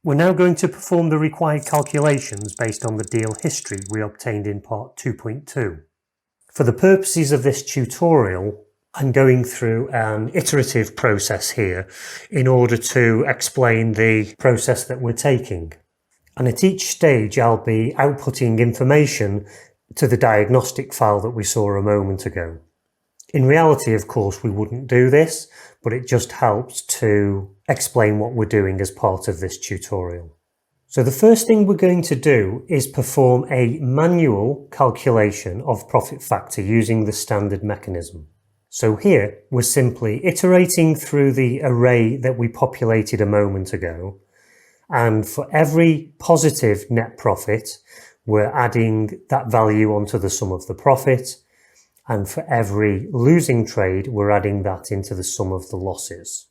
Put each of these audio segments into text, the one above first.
We're now going to perform the required calculations based on the deal history we obtained in part 2.2. For the purposes of this tutorial, I'm going through an iterative process here in order to explain the process that we're taking. And at each stage, I'll be outputting information to the diagnostic file that we saw a moment ago. In reality, of course, we wouldn't do this, but it just helps to explain what we're doing as part of this tutorial. So the first thing we're going to do is perform a manual calculation of profit factor using the standard mechanism. So here we're simply iterating through the array that we populated a moment ago, and for every positive net profit, we're adding that value onto the sum of the profit, and for every losing trade, we're adding that into the sum of the losses.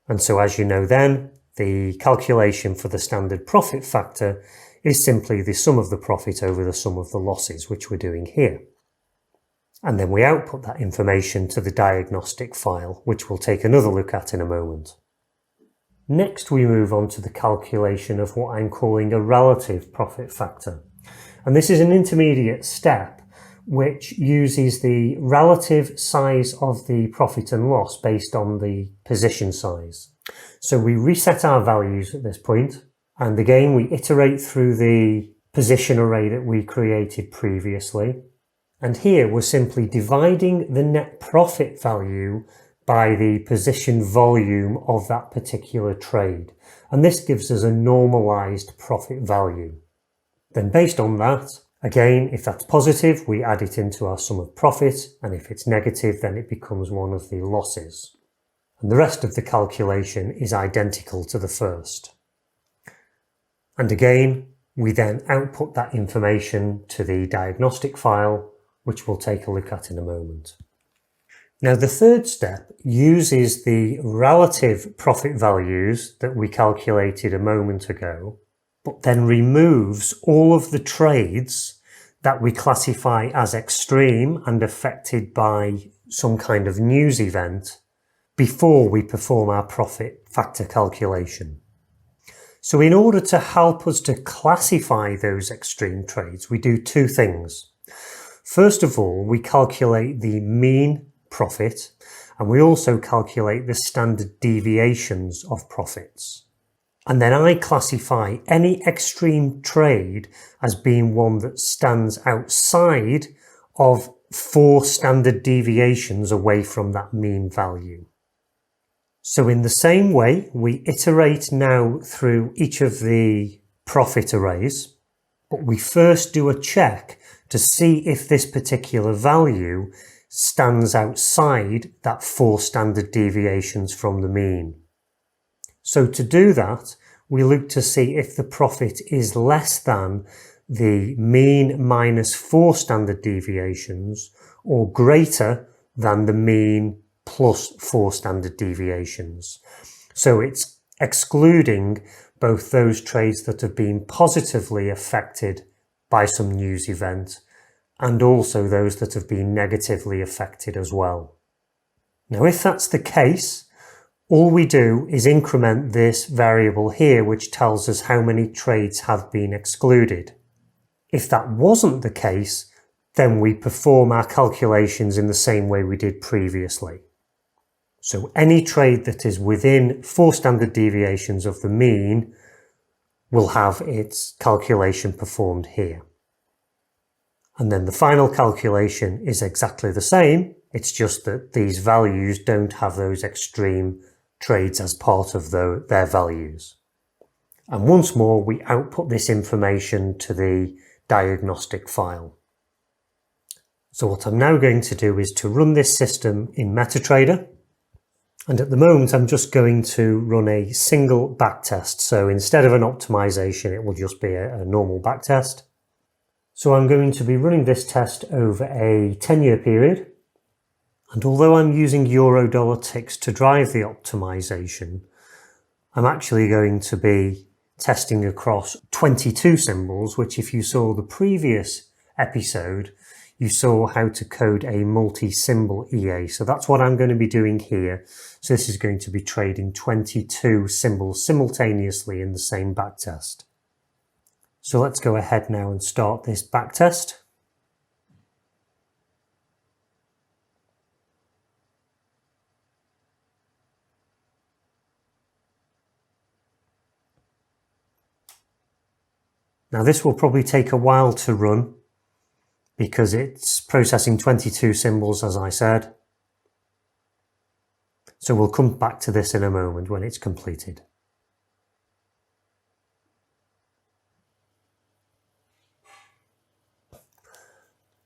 And so as you know then, the calculation for the standard profit factor is simply the sum of the profit over the sum of the losses, which we're doing here. And then we output that information to the diagnostic file, which we'll take another look at in a moment. Next, we move on to the calculation of what I'm calling a relative profit factor. And this is an intermediate step which uses the relative size of the profit and loss based on the position size. So we reset our values at this point, and again we iterate through the position array that we created previously. And here we're simply dividing the net profit value by the position volume of that particular trade. And this gives us a normalized profit value. Then based on that, again, if that's positive, we add it into our sum of profit, and if it's negative, then it becomes one of the losses. And the rest of the calculation is identical to the first. And again, we then output that information to the diagnostic file, which we'll take a look at in a moment. Now, the third step uses the relative profit values that we calculated a moment ago, but then removes all of the trades that we classify as extreme and affected by some kind of news event before we perform our profit factor calculation. So in order to help us to classify those extreme trades, we do two things. First of all, we calculate the mean profit, and we also calculate the standard deviations of profits. And then I classify any extreme trade as being one that stands outside of 4 standard deviations away from that mean value. So in the same way, we iterate now through each of the profit arrays, but we first do a check to see if this particular value stands outside that 4 standard deviations from the mean. So to do that, we look to see if the profit is less than the mean minus 4 standard deviations or greater than the mean plus 4 standard deviations. So it's excluding both those trades that have been positively affected by some news event and also those that have been negatively affected as well. Now, if that's the case, all we do is increment this variable here, which tells us how many trades have been excluded. If that wasn't the case, then we perform our calculations in the same way we did previously. So any trade that is within 4 standard deviations of the mean will have its calculation performed here. And then the final calculation is exactly the same. It's just that these values don't have those extreme trades as part of their values. And once more, we output this information to the diagnostic file. So what I'm now going to do is to run this system in MetaTrader. And at the moment, I'm just going to run a single backtest. So instead of an optimization, it will just be a normal backtest. So I'm going to be running this test over a 10-year period. And although I'm using euro-dollar ticks to drive the optimization, I'm actually going to be testing across 22 symbols, which if you saw the previous episode, you saw how to code a multi-symbol EA. So that's what I'm going to be doing here. So this is going to be trading 22 symbols simultaneously in the same backtest. So let's go ahead now and start this backtest. Now this will probably take a while to run because it's processing 22 symbols, as I said. So we'll come back to this in a moment when it's completed.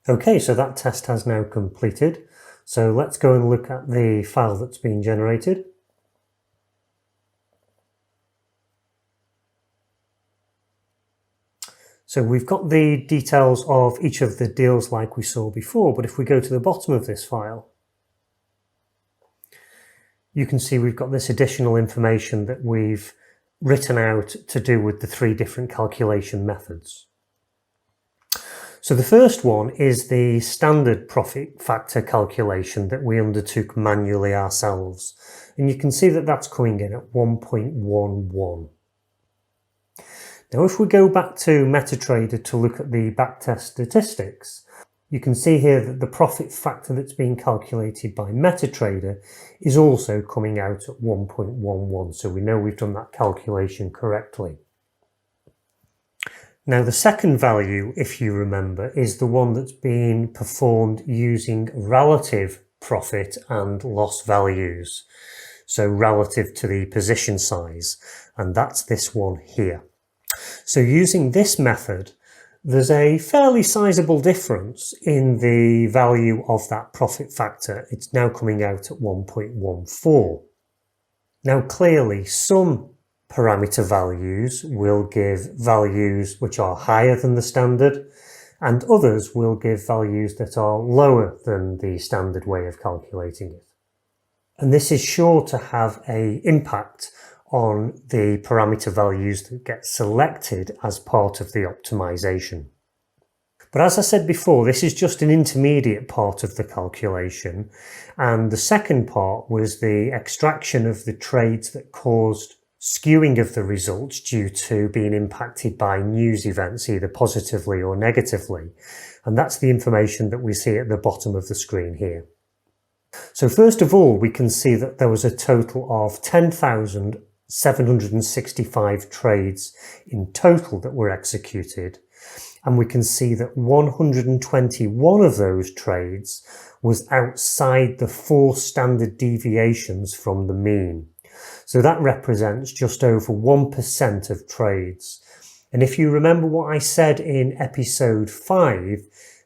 Okay, so that test has now completed. So let's go and look at the file that's been generated. So we've got the details of each of the deals like we saw before, but if we go to the bottom of this file, you can see we've got this additional information that we've written out to do with the 3 different calculation methods. So the first one is the standard profit factor calculation that we undertook manually ourselves. And you can see that that's coming in at 1.11. Now, if we go back to MetaTrader to look at the backtest statistics, you can see here that the profit factor that's being calculated by MetaTrader is also coming out at 1.11. So we know we've done that calculation correctly. Now, the second value, if you remember, is the one that's being performed using relative profit and loss values. So relative to the position size, and that's this one here. So using this method, there's a fairly sizable difference in the value of that profit factor. It's now coming out at 1.14. Now clearly some parameter values will give values which are higher than the standard, and others will give values that are lower than the standard way of calculating it. And this is sure to have an impact on the parameter values that get selected as part of the optimization. But as I said before, this is just an intermediate part of the calculation, and the second part was the extraction of the trades that caused skewing of the results due to being impacted by news events, either positively or negatively. And that's the information that we see at the bottom of the screen here. So first of all, we can see that there was a total of 10,765 trades in total that were executed, and we can see that 121 of those trades was outside the 4 standard deviations from the mean. So that represents just over 1% of trades. And if you remember what I said in episode 5,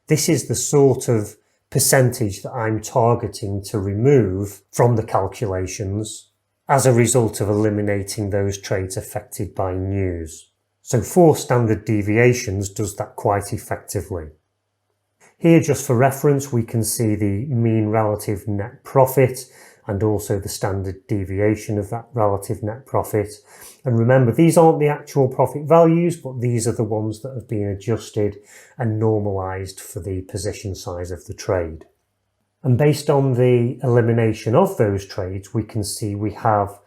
this is the sort of percentage that I'm targeting to remove from the calculations as a result of eliminating those trades affected by news. So 4 standard deviations does that quite effectively. Here, just for reference, we can see the mean relative net profit and also the standard deviation of that relative net profit. And remember, these aren't the actual profit values, but these are the ones that have been adjusted and normalized for the position size of the trade. And based on the elimination of those trades, we can see we have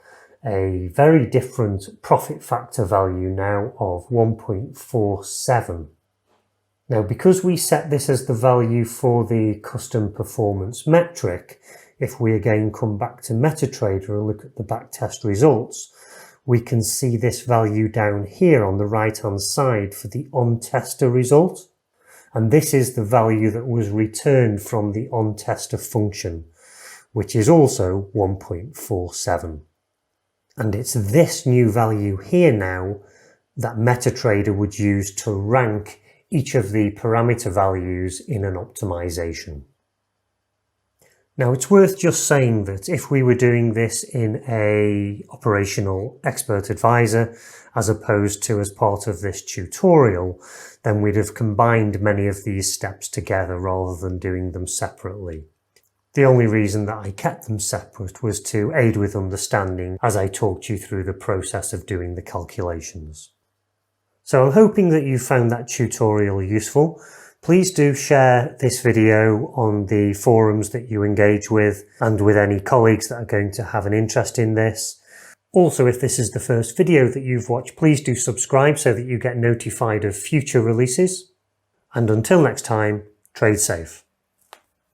a very different profit factor value now of 1.47. Now, because we set this as the value for the custom performance metric, if we again come back to MetaTrader and look at the backtest results, we can see this value down here on the right hand side for the OnTester result. And this is the value that was returned from the OnTester function, which is also 1.47. And it's this new value here now that MetaTrader would use to rank each of the parameter values in an optimization. Now, it's worth just saying that if we were doing this in a operational expert advisor, as opposed to as part of this tutorial, then we'd have combined many of these steps together rather than doing them separately. The only reason that I kept them separate was to aid with understanding as I talked you through the process of doing the calculations. So I'm hoping that you found that tutorial useful. Please do share this video on the forums that you engage with and with any colleagues that are going to have an interest in this. Also, if this is the first video that you've watched, please do subscribe so that you get notified of future releases. And until next time, trade safe.